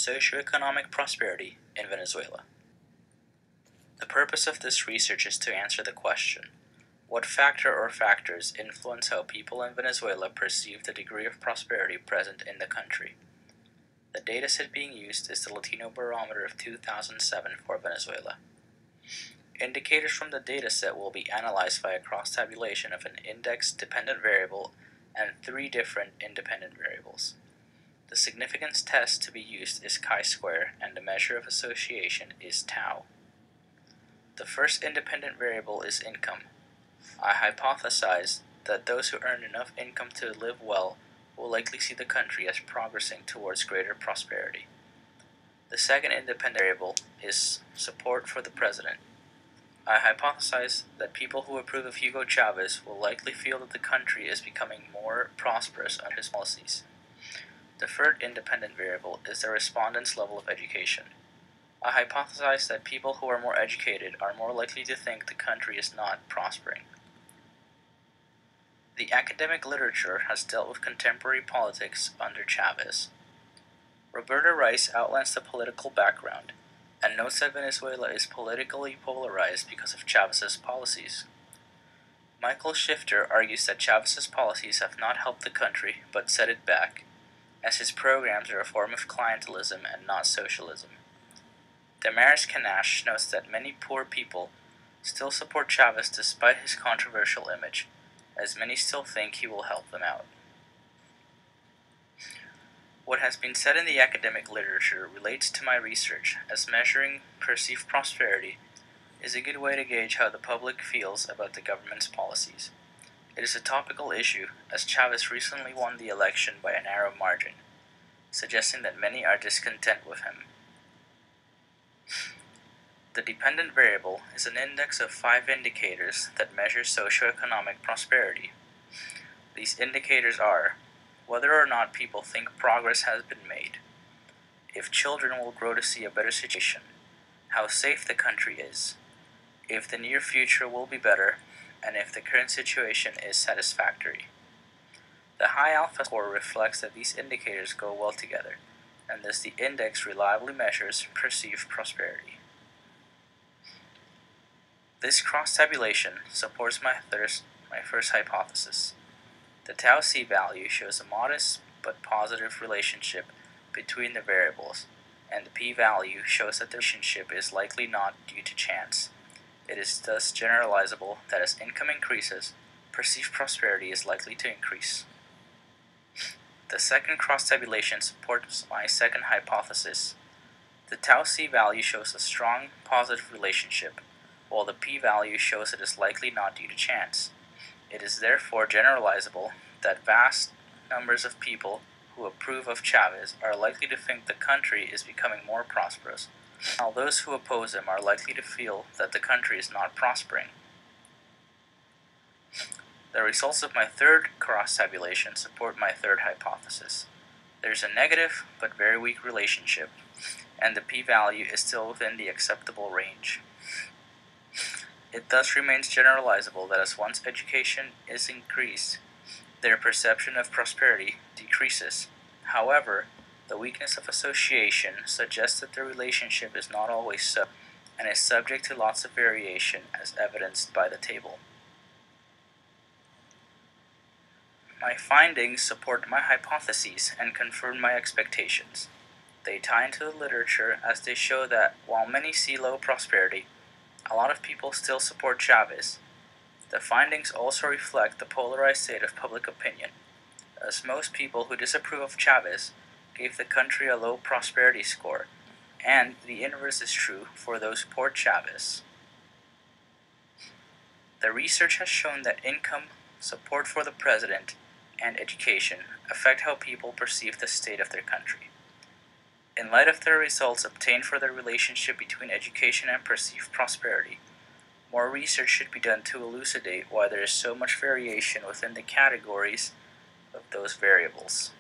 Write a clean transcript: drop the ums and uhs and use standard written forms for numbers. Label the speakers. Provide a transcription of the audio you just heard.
Speaker 1: Socioeconomic prosperity in Venezuela. The purpose of this research is to answer the question, what factor or factors influence how people in Venezuela perceive the degree of prosperity present in the country? The dataset being used is the Latino Barometer of 2007 for Venezuela. Indicators from the dataset will be analyzed by a cross-tabulation of an index-dependent variable and 3 different independent variables. The significance test to be used is chi-square, and the measure of association is tau. The first independent variable is income. I hypothesize that those who earn enough income to live well will likely see the country as progressing towards greater prosperity. The second independent variable is support for the president. I hypothesize that people who approve of Hugo Chavez will likely feel that the country is becoming more prosperous under his policies. The third independent variable is the respondent's level of education. I hypothesize that people who are more educated are more likely to think the country is not prospering. The academic literature has dealt with contemporary politics under Chavez. Roberta Rice outlines the political background and notes that Venezuela is politically polarized because of Chavez's policies. Michael Shifter argues that Chavez's policies have not helped the country but set it back, as his programs are a form of clientelism and not socialism. Damaris Kanash notes that many poor people still support Chavez despite his controversial image, as many still think he will help them out. What has been said in the academic literature relates to my research, as measuring perceived prosperity is a good way to gauge how the public feels about the government's policies. It is a topical issue, as Chavez recently won the election by a narrow margin, suggesting that many are discontent with him. The dependent variable is an index of 5 indicators that measure socioeconomic prosperity. These indicators are whether or not people think progress has been made, if children will grow to see a better situation, how safe the country is, if the near future will be better, and if the current situation is satisfactory. The high alpha score reflects that these indicators go well together, and thus the index reliably measures perceived prosperity. This cross-tabulation supports my first hypothesis. The tau c value shows a modest but positive relationship between the variables, and the p-value shows that the relationship is likely not due to chance. It is thus generalizable that as income increases, perceived prosperity is likely to increase. The second cross-tabulation supports my second hypothesis. The tau c value shows a strong positive relationship, while the p-value shows it is likely not due to chance. It is therefore generalizable that vast numbers of people who approve of Chavez are likely to think the country is becoming more prosperous, while those who oppose him are likely to feel that the country is not prospering. The results of my third cross-tabulation support my third hypothesis. There is a negative but very weak relationship, and the p-value is still within the acceptable range. It thus remains generalizable that as one's education is increased, their perception of prosperity decreases. However, the weakness of association suggests that the relationship is not always so, and is subject to lots of variation as evidenced by the table. My findings support my hypotheses and confirm my expectations. They tie into the literature as they show that while many see low prosperity, a lot of people still support Chavez. The findings also reflect the polarized state of public opinion, as most people who disapprove of Chavez gave the country a low prosperity score, and the inverse is true for those who support Chavez. The research has shown that income, support for the president, and education affect how people perceive the state of their country. In light of the results obtained for the relationship between education and perceived prosperity, more research should be done to elucidate why there is so much variation within the categories of those variables.